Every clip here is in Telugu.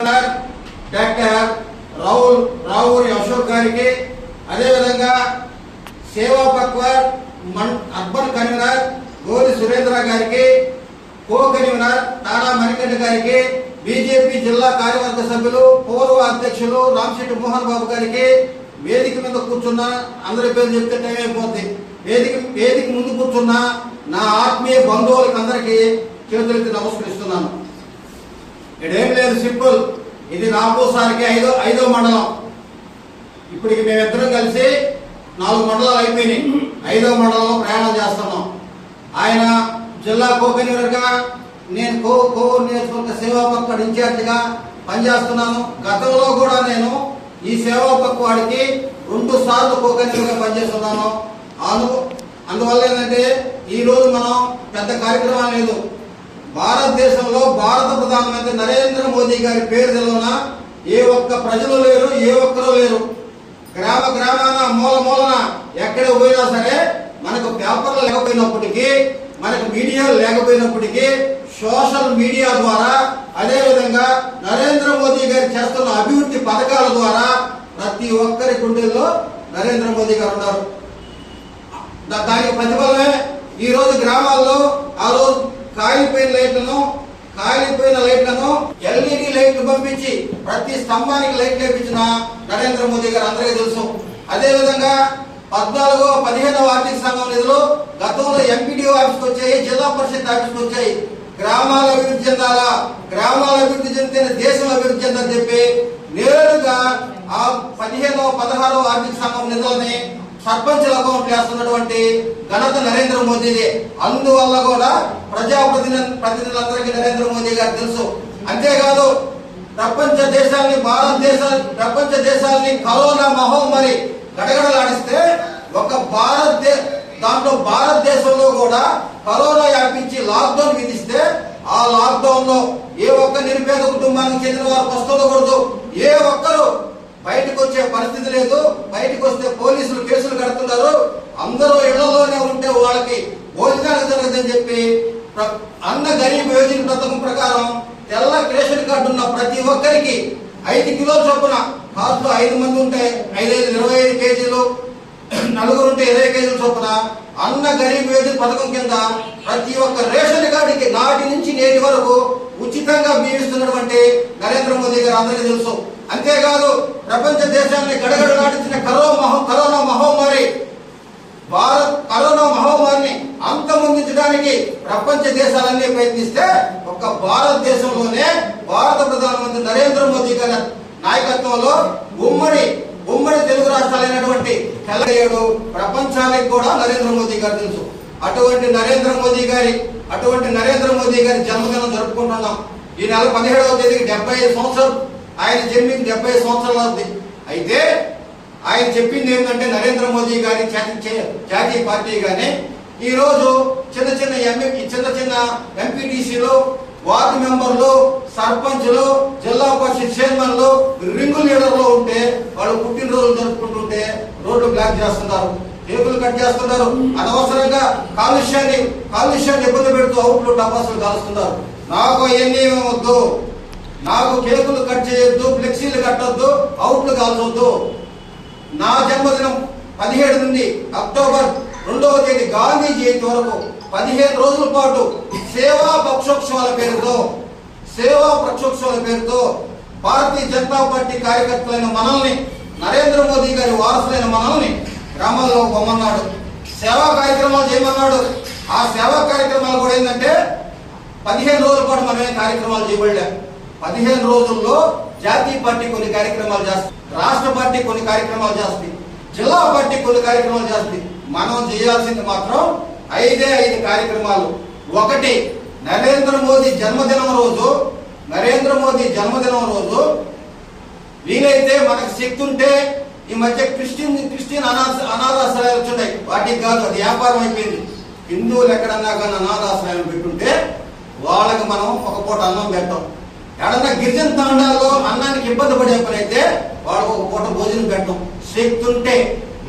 డాక్టర్ రావూరి అశోక్ గారికి, అదేవిధంగా సేవా పక్వర్ అర్బన్ కన్వీనర్ గోరి సురేంద్ర గారికి, కో కన్వీనర్ తారా మణికంఠ గారికి, బీజేపీ జిల్లా కార్యవర్గ సభ్యులు పూర్వ అధ్యక్షులు రామశెట్టి మోహన్ బాబు గారికి, వేదిక మీద కూర్చున్న అందరి పేరు చెప్తే టైం అయిపోతుంది. వేదిక ముందు కూర్చున్న నా ఆత్మీయ బంధువులకు అందరికీ చేతులెత్తి నమస్కరిస్తున్నాను. ఇదేం లేదు, సింపుల్. ఇది రాబోసారికి ఐదో మండలం. ఇప్పటికి మేమిద్దరం కలిసి 4 మండలాలు అయిపోయినాయి. 5వ మండలంలో ప్రయాణం చేస్తున్నాం. ఆయన జిల్లా కో కన్వీనర్గా, నేను కో నియోజకవర్గ సేవా పక్వాడ్ ఇన్ఛార్జిగా పనిచేస్తున్నాను. గతంలో కూడా నేను ఈ సేవా పక్వాడికి 2 సార్లు కో కన్వీనర్గా పనిచేస్తున్నాను. అందువల్ల ఏంటంటే ఈరోజు మనం పెద్ద కార్యక్రమం లేదు. భారతదేశంలో భారత ప్రధానమంత్రి నరేంద్ర మోదీ గారి పేరు తెలవన ఏ ఒక్క ప్రజలు లేరు, ఏ ఒక్కరూ లేరు. గ్రామాన మూలన ఎక్కడ పోయినా సరే మనకు పేపర్లు లేకపోయినప్పటికీ, మనకు మీడియాలు లేకపోయినప్పటికీ సోషల్ మీడియా ద్వారా, అదేవిధంగా నరేంద్ర మోదీ గారు చేస్తున్న అభివృద్ధి పథకాల ద్వారా ప్రతి ఒక్కరి గుండెల్లో నరేంద్ర మోదీ గారు ఉన్నారు. దానికి ప్రతిఫలమే ఈరోజు గ్రామాల్లో ఆ రోజు కాలిపోయిన లైట్లను ఎల్ఈడి లైట్లు పంపించి ప్రతి స్తంభానికి లైట్లు వేయించిన నరేంద్ర మోదీ గారు అందరికీ తెలుసు. అదేవిధంగా 14వ ఆర్థిక సంఘం నిధులు గతంలో ఎంపీడీఓ ఆఫీస్కి వచ్చాయి, జిల్లా పరిషత్ ఆఫీస్కి వచ్చాయి. గ్రామాల అభివృద్ధి చెందాలా, గ్రామాల అభివృద్ధి చెందితేనే దేశం అభివృద్ధి చెందని చెప్పి నేరుగా ఆ 16వ ఆర్థిక సంఘం నిధులని సర్పంచుల అకౌంట్లు వేస్తున్నటువంటి ఘనత నరేంద్ర మోదీది. అందువల్ల కూడా ప్రజాప్రతినిధులందరికీ నరేంద్ర మోదీ గారు తెలుసు. అంతేకాదు ప్రపంచ దేశాలని కరోనా మహమ్మారి గడగడలాడిస్తే దాంట్లో భారతదేశంలో కూడా కరోనా వ్యాపించి లాక్డౌన్ విధిస్తే ఆ లాక్డౌన్ లో ఏ ఒక్క నిరుపేద కుటుంబానికి చెందిన వారు వస్తుండకూడదు. ఏ ఒక్కరు బయటకు వచ్చే పరిస్థితి లేదు. బయటకు వస్తే పోలీసులు కేసులు కడుతున్నారు. అందరూ ఇళ్లలోనే ఉంటే వాళ్ళకి భోజనాలు జరగదని చెప్పి అన్న గరీబ్ యోజన పథకం ప్రకారం తెల్ల రేషన్ కార్డు ఉన్న ప్రతి ఒక్కరికి 5 కిలోల చొప్పున, కార్డులో 5 మంది ఉంటే 25 కేజీలు, నలుగురు ఉంటే 20 కేజీల చొప్పున అన్న గరీబ్ యోజన పథకం కింద ప్రతి ఒక్క రేషన్ కార్డుకి నాటి నుంచి నేటి వరకు ఉచితంగా బియ్యిస్తున్నటువంటి నరేంద్ర మోదీ గారు అందరికీ తెలుసు. అంతేకాదు ప్రపంచ దేశాన్ని గడగడలాడించిన కరోనా మహమ్మారిని అంతమొందించడానికి ప్రపంచ దేశాలన్నీ ప్రయత్నిస్తే ఒక్క భారతదేశంలోనే భారత ప్రధానమంత్రి నరేంద్ర మోదీ గారి నాయకత్వంలో ఉమ్మడి తెలుగు రాష్ట్రాలైనటువంటి తెలంగాణ ప్రపంచానికి కూడా నరేంద్ర మోదీ గారు తెలుసు. అటువంటి నరేంద్ర మోదీ గారి జన్మదినం జరుపుకుంటున్నాం. ఈ నెల 17వ తేదీకి 75 సంవత్సరాలు, ఆయన జన్మికి 70 సంవత్సరాలు అవుతుంది. అయితే ఆయన చెప్పింది ఏంటంటే నరేంద్ర మోదీ గారి జాతీయ పార్టీ గానే ఈరోజు చిన్న ఎంపీటీసీలు, వార్డు మెంబర్లు, సర్పంచ్లు, జిల్లా పరిషత్ చైర్మన్లు, రింగు లీడర్లు ఉంటే వాళ్ళు పుట్టినరోజులు జరుపుకుంటుంటే రోడ్లు బ్లాక్ చేస్తున్నారు, కేకులు కట్ చేస్తున్నారు, అనవసరంగా కాలుష్యాన్ని ఇబ్బంది పెడుతూ అవుట్లు టపాసులు కాలుస్తున్నారు. నాకు అవన్నీ వద్దు, నాకు కేకులు కట్ చేయొద్దు, ఫ్లెక్సీలు కట్టొద్దు, అవుట్లు కాల్చొద్దు. నా జన్మదినం 17 నుండి అక్టోబర్ 2వ తేదీ గాంధీ జయంతి వరకు 15 రోజుల పాటు సేవా పక్షోత్సవాల పేరుతో భారతీయ జనతా పార్టీ కార్యకర్తలైన మనల్ని, నరేంద్ర మోదీ గారి వారసులైన మనల్ని గ్రామాల్లో పొమ్మన్నాడు, సేవా కార్యక్రమాలు చేయమన్నాడు. ఆ సేవా కార్యక్రమాలు కూడా ఏంటంటే 15 రోజుల పాటు మనమే కార్యక్రమాలు చేయబడలే. 15 రోజుల్లో జాతీయ పార్టీ కొన్ని కార్యక్రమాలు చేస్తుంది, రాష్ట్ర పార్టీ కొన్ని కార్యక్రమాలు చేస్తుంది, జిల్లా పార్టీ కొన్ని కార్యక్రమాలు చేస్తుంది. మనం చేయాల్సింది మాత్రం 5 కార్యక్రమాలు. ఒకటి, నరేంద్ర మోదీ జన్మదినం రోజు వీలైతే మనకు శక్తి ఉంటే, ఈ మధ్య క్రిస్టియన్ అనాథాశ్రయాలు వచ్చున్నాయి, వాటికి కాదు, అది వ్యాపారం అయిపోయింది. హిందువులు ఎక్కడన్నా కానీ అనాథాశ్రయాలు పెట్టుంటే వాళ్ళకి మనం ఒక పూట అన్నం పెట్టాం. ఎక్కడన్నా గిరిజన తాండాల్లో అన్నానికి ఇబ్బంది పడే పని అయితే వాళ్ళకు ఒక పూట భోజనం పెట్టాం. శక్తి ఉంటే,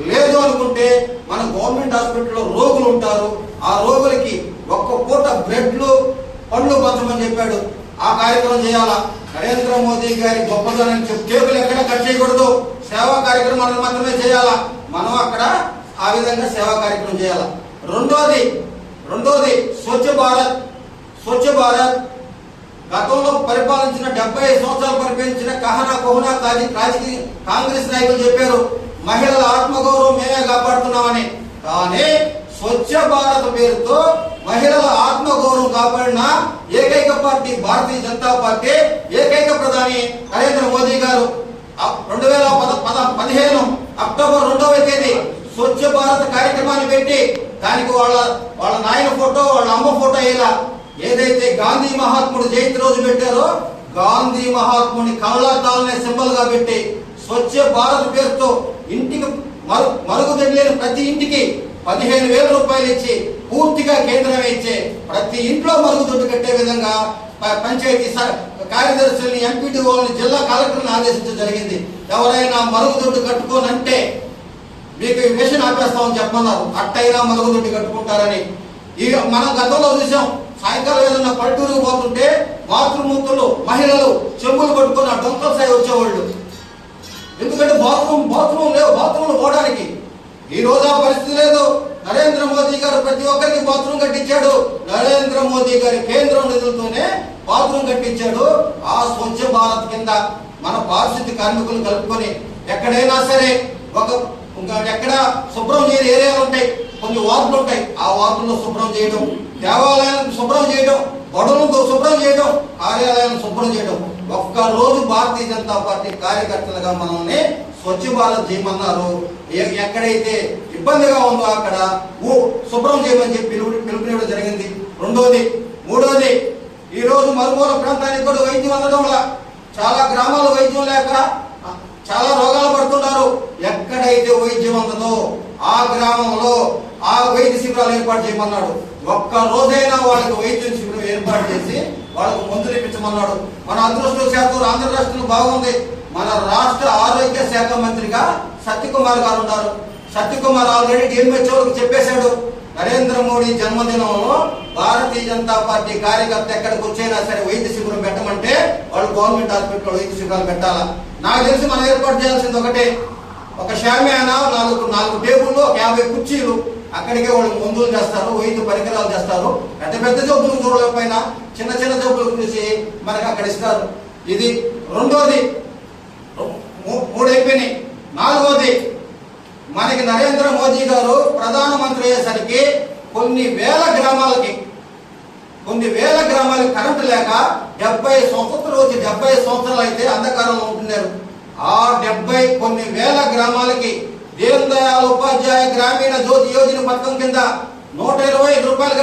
లేదు అనుకుంటే మన గవర్నమెంట్ హాస్పిటల్లో రోగులు ఉంటారు, ఆ రోగులకి ఒక్క పూట బ్రెడ్లు పండ్లు పంచమని చెప్పాడు. ఆ కార్యక్రమం చేయాలా. నరేంద్ర మోదీ గారి గొప్పదనం కేకులు ఎక్కడ కట్ చేయకూడదు, సేవా కార్యక్రమాలను మాత్రమే చేయాలా. మనం అక్కడ ఆ విధంగా సేవా కార్యక్రమం చేయాలా. రెండోది స్వచ్ఛ భారత్ గతంలో పరిపాలించిన 75 సంవత్సరాలు పరిపాలించిన కహనా కోహనా రాజకీయ కాంగ్రెస్ నాయకులు చెప్పారు మహిళల ఆత్మగౌరవం మేమే కాపాడుతున్నామని. కానీ స్వచ్ఛ భారత్ పేరుతో మహిళల ఆత్మగౌరవం కాపాడిన ఏకైక పార్టీ భారతీయ జనతా పార్టీ, ఏకైక ప్రధాని నరేంద్ర మోదీ గారు 2015 అక్టోబర్ 2వ తేదీ స్వచ్ఛ భారత్ కార్యక్రమాన్ని పెట్టి దానికి వాళ్ళ నాయన ఫోటో, వాళ్ళ అమ్మ ఫోటో ఇలా ఏదైతే గాంధీ మహాత్ముడు జయంతి రోజు పెట్టారో గాంధీ మహాత్ముని కళ్ళద్దాలనే సింబల్ గా పెట్టి స్వచ్ఛ భారత్ పేరుతో ఇంటికి మరుగుదొడ్డి లేని ప్రతి ఇంటికి 15,000 రూపాయలు ఇచ్చి పూర్తిగా కేంద్రం ఇచ్చే ప్రతి ఇంట్లో మరుగుదొడ్డి కట్టే విధంగా పంచాయతీ కార్యదర్శుల్ని, ఎంపీడీఓల్ని, జిల్లా కలెక్టర్ని ఆదేశించడం జరిగింది. ఎవరైనా మరుగుదొడ్డి కట్టుకోనంటే మీకు మిషన్ ఆపేస్తామని చెప్పమన్నారు. అట్టయినా మరుగుదొడ్డి కట్టుకుంటారని. మనం గతంలో చూసాం, సాయంకాలం ఏదన్నా పల్లెటూరుకు పోతుంటే బాత్రూమ్ మహిళలు చెంబులు పట్టుకొని ఆ డొంకల సాయి వచ్చేవాళ్ళు. ఎందుకంటే బాత్రూమ్ లేవు, బాత్రూమ్లు పోవడానికి. ఈ రోజు ఆ పరిస్థితి లేదు. నరేంద్ర మోదీ గారు ప్రతి ఒక్కరికి బాత్రూమ్ కట్టించాడు. నరేంద్ర మోదీ గారి కేంద్రం నిధులతోనే బాత్రూమ్ కట్టించాడు. ఆ స్వచ్ఛ భారత్ కింద మన పారిశుద్ధ్య కార్మికులు కలుపుకొని ఎక్కడైనా సరే ఎక్కడ శుభ్రం చేయని ఏరియాలు ఉంటాయి, కొన్ని వార్డులు ఉంటాయి, ఆ వార్డుల్లో శుభ్రం చేయడం, దేవాలయాలను శుభ్రం చేయడం, గొడవలతో శుభ్రం చేయడం, కార్యాలయాలను శుభ్రం చేయడం. ఒక్క రోజు భారతీయ జనతా పార్టీ కార్యకర్తలుగా మనల్ని స్వచ్ఛ భారత్ చేయమన్నారు. ఎక్కడైతే ఇబ్బందిగా ఉందో అక్కడ శుభ్రం చేయమని చెప్పి పిలుపునివ్వడం జరిగింది. మూడోది ఈ రోజు మరుమూల ప్రాంతానికి కూడా వైద్యం అందడం వల్ల చాలా గ్రామాల్లో వైద్యం లేక చాలా రోగాలు పడుతున్నారు. ఎక్కడైతే వైద్యం అందదో ఆ గ్రామంలో ఆ వైద్య శిబిరాలు ఏర్పాటు చేయమన్నాడు. ఒక్క రోజైనా వాళ్ళకి వైద్య శిబిరం ఏర్పాటు చేసి వాళ్ళకు మందులు ఇప్పించమన్నాడు. మన అదృష్టవశాత్తు ఆంధ్ర రాష్ట్రం బాగుంది. మన రాష్ట్ర ఆరోగ్య శాఖ మంత్రిగా సత్యకుమార్ గారు ఉన్నారు. సత్యకుమార్ ఆల్రెడీ డిఎంహెచ్ఓలకు చెప్పేశాడు, నరేంద్ర మోడీ జన్మదినంలో భారతీయ జనతా పార్టీ కార్యకర్త ఎక్కడికి వచ్చైనా సరే వైద్య శిబిరం పెట్టమంటే వాళ్ళు గవర్నమెంట్ హాస్పిటల్ వైద్య శిబిరాలు పెట్టాలా. నాకు తెలిసి మనం ఏర్పాటు చేయాల్సింది ఒకటే, ఒక షామియానా, 4 టేబుల్లు, 50 కుర్చీలు. అక్కడికే వాళ్ళు మందులు చేస్తారు, వైద్య పరికరాలు చేస్తారు. పెద్ద జబ్బులు చూడలేకపోయినా చిన్న జబ్బులు చూసి మనకి అక్కడ ఇస్తారు. ఇది రెండోది. 3 అయిపోయినాయి. 4వది, మనకి నరేంద్ర మోదీ గారు ప్రధానమంత్రి అయ్యేసరికి కొన్ని వేల గ్రామాలకి కరెంటు లేక 70 సంవత్సరాలు అయితే అంధకారంలో ఉంటున్నారు. ఆ కొన్ని వేల గ్రామాలకి దీన్ దయాళ్ ఉపాధ్యాయ గ్రామీణ జ్యోతి యోజన పథకం కింద 125 రూపాయలు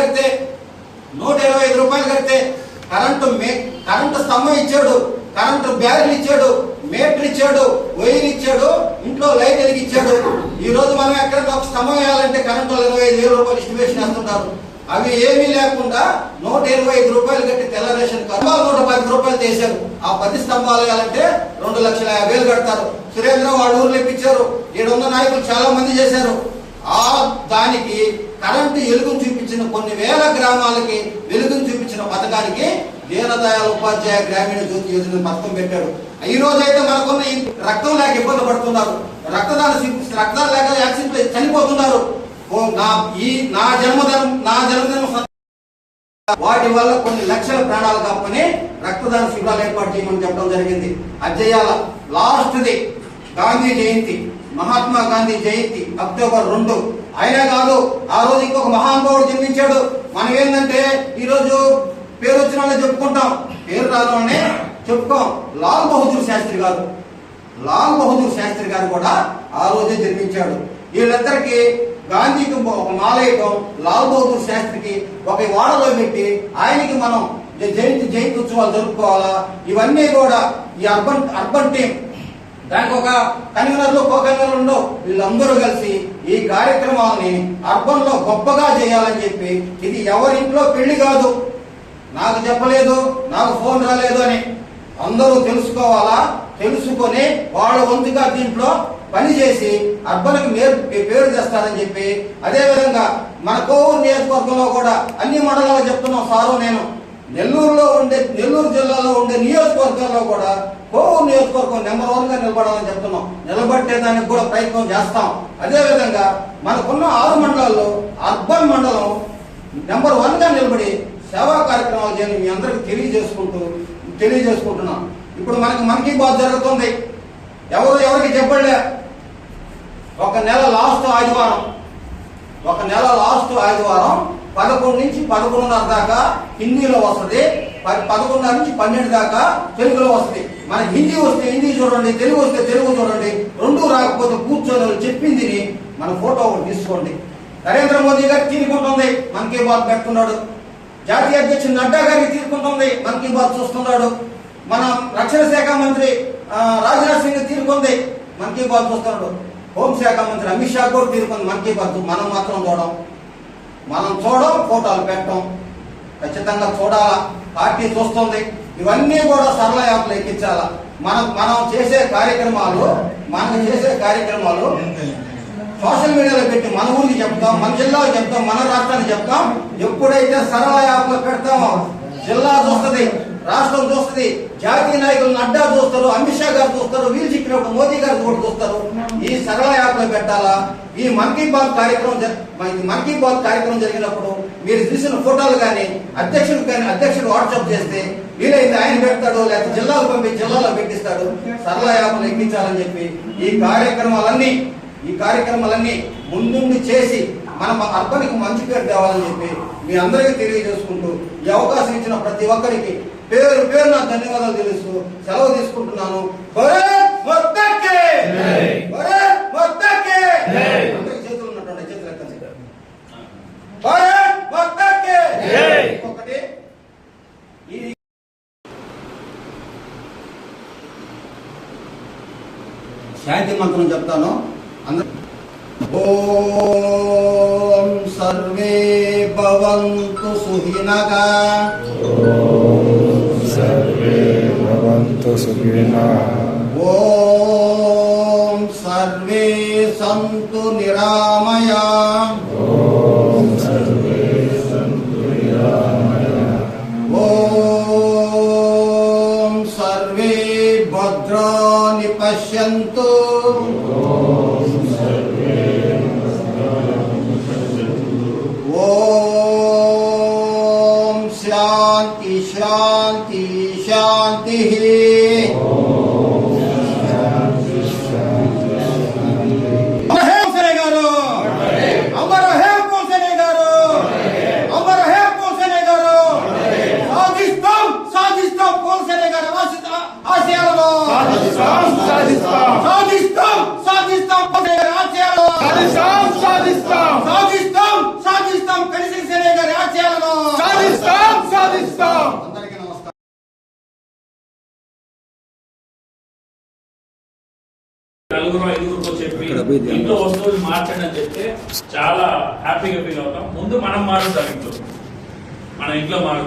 కడితే కరెంటు స్తంభం ఇచ్చాడు, కరెంటు బ్యారెల్ ఇచ్చాడు, మీటర్ ఇచ్చాడు, వైర్ ఇచ్చాడు, ఇంట్లో లైట్ వెలిగించాడు. ఈ రోజు మనం ఎక్కడైనా ఒక స్తంభం వేయాలంటే కరెంటు 25,000 రూపాయలు ఎస్టిమేషన్ వేస్తుంటారు. అవి ఏమీ లేకుండా 125 రూపాయలు కట్టి తెల్ల రేషన్ కార్డు 110 రూపాయలు చేశారు. ఆ 10 స్తంభాలు వేయాలంటే 2,50,000 కడతారు. సురేంద్ర వాళ్ళ ఊర్లో ఇప్పించారు. 700 నాయకులు చాలా మంది చేశారు. ఆ దానికి కరెంటు వెలుగును చూపించిన కొన్ని వేల గ్రామాలకి వెలుగును చూపించిన పథకానికి దీన్ దయాళ్ ఉపాధ్యాయ గ్రామీణ జ్యోతి యోజన పథకం పెట్టాడు. ఈ రోజు అయితే మనకున్న రక్తం లేక ఇబ్బంది పడుతున్నారు, రక్తాలు లేక యాక్సిడెంట్ చనిపోతున్నారు. నా జన్మదినం వాటి వల్ల కొన్ని లక్షల ప్రాణాలు కాపని రక్తదాన శిబిరాలు ఏర్పాటు చేయమని చెప్పడం జరిగింది. అది చేయాల. లాస్ట్ది గాంధీ జయంతి, మహాత్మా గాంధీ జయంతి అక్టోబర్ 2. అయినా కాదు, ఆ రోజు ఇంకొక మహానుభావుడు జన్మించాడు. మనం ఏంటంటే ఈ రోజు పేరు వచ్చిన వాళ్ళే చెప్పుకుంటాం, పేరు రాని వాళ్ళని చెప్పుకోం. లాల్ బహదూర్ శాస్త్రి గారు కూడా ఆ రోజే జన్మించాడు. వీళ్ళిద్దరికి గాంధీకి ఒక మాలయటం, లాల్ బహదూర్ శాస్త్రికి ఒక వాడలో పెట్టి ఆయనకి మనం జయంతి ఉత్సవాలు జరుపుకోవాలా. ఇవన్నీ కూడా ఈ అర్బన్ టీం, దానికి ఒక కన్వీనర్లు, కో కన్వీనర్లు, వీళ్ళందరూ కలిసి ఈ కార్యక్రమాన్ని అర్బన్ లో గొప్పగా చేయాలని చెప్పి, ఇది ఎవరింట్లో పెళ్లి కాదు, నాకు చెప్పలేదు, నాకు ఫోన్ రాలేదు అని అందరూ తెలుసుకోవాలా. తెలుసుకొని వాళ్ళ వంతుగా దీంట్లో పనిచేసి అర్బన్కి పేరు తెస్తారని చెప్పి, అదేవిధంగా మన కోవూరు నియోజకవర్గంలో కూడా అన్ని మండలాలు చెప్తున్నాం సారు నేను, నెల్లూరు జిల్లాలో ఉండే నియోజకవర్గాల్లో కూడా కోవూరు నియోజకవర్గం నెంబర్ 1 గా నిలబడాలని చెప్తున్నాం. నిలబట్టేదానికి కూడా ప్రయత్నం చేస్తాం. అదేవిధంగా మనకున్న 6 మండలాల్లో అర్బన్ మండలం నెంబర్ 1 గా నిలబడి సేవా కార్యక్రమాలు చేయని మీ అందరికి తెలియజేసుకుంటున్నాం. ఇప్పుడు మనకి మన్ కీ బాత్ జరుగుతుంది. ఎవరికి చెప్పలే. ఒక నెల లాస్ట్ ఆదివారం 11 నుంచి 11:30 దాకా హిందీలో వస్తుంది. 11:30 నుంచి 12 దాకా తెలుగులో వస్తుంది. మనకి హిందీ వస్తే హిందీ చూడండి, తెలుగు వస్తే తెలుగు చూడండి. రెండు రాకపోతే కూర్చొని చెప్పింది మన ఫోటో ఒకటి తీసుకోండి. నరేంద్ర మోదీ గారికి తీరుకుంటుంది, మన్ కీ బాత్ పెడుతున్నాడు. జాతీయ అధ్యక్షుడు నడ్డా గారికి తీరుకుంటుంది, మన్ కీ బాత్ చూస్తున్నాడు. మన రక్షణ శాఖ మంత్రి రాజ్నాథ్ సింగ్ తీరుకుంది, మన్ కీ బాత్ చూస్తున్నాడు. హోంశాఖ మంత్రి అమిత్ షా కూడా తీరుకుంది, మన్ కీ బాత్. మనం మాత్రం చూడం, ఫోటోలు పెట్టడం. ఖచ్చితంగా చూడాలా, పార్టీ చూస్తుంది. ఇవన్నీ కూడా సరళ యాప్లు ఎక్కించాలా. మనం చేసే కార్యక్రమాలు సోషల్ మీడియాలో పెట్టి మన ఊరికి చెప్తాం, మన జిల్లాకు చెప్తాం, మన రాష్ట్రానికి చెప్తాం. ఎప్పుడైతే సరళ యాప్లో పెడతామో జిల్లా చూస్తుంది, రాష్ట్రం చూస్తుంది, జాతీయ నాయకులు నడ్డా చూస్తారు, అమిత్ షా గారు చూస్తారు, వీలు చిక్కినప్పుడు మోదీ గారు కూడా చూస్తారు. ఈ సరళ యాప్ లో పెట్టాలా. ఈ మన్ కీ బాత్ కార్యక్రమం జరిగినప్పుడు మీరు తీసిన ఫోటోలు కానీ అధ్యక్షుడు వాట్సాప్ చేస్తే వీలైతే ఆయన పెడతాడు, లేకపోతే జిల్లాకు పంపి జిల్లాలో పెట్టిస్తాడు. సరళ యాప్లు ఎక్కించాలని చెప్పి ఈ కార్యక్రమాలన్నీ ముందుండి చేసి మనం అర్బన్కి మంచి పేరు తేవాలని చెప్పి మీ అందరికీ తెలియజేసుకుంటూ ఈ అవకాశం ఇచ్చిన ప్రతి ఒక్కరికి పేరు నా ధన్యవాదాలు తెలుస్తూ సెలవు తీసుకుంటున్నాను. అందరికి చేతులు ఉన్నటువంటి చేతులు ఎత్తండి. ఒకటి శాంతి మంత్రం చెప్తాను. ఓం సర్వే భవంతు సుఖినః. ఓం సర్వే సంతు నిరామయా. ఓం సర్వే భద్రాని పశ్యంతు. ఓం శాంతి శాంతి శాంతి. నలుగురు ఐదుగురితో చెప్పి ఇంట్లో వస్తువులు మార్చండి అని చెప్తే చాలా హ్యాపీగా ఫీల్ అవుతాం. ముందు మనం మారుతాం, మన ఇంట్లో మారుతాం.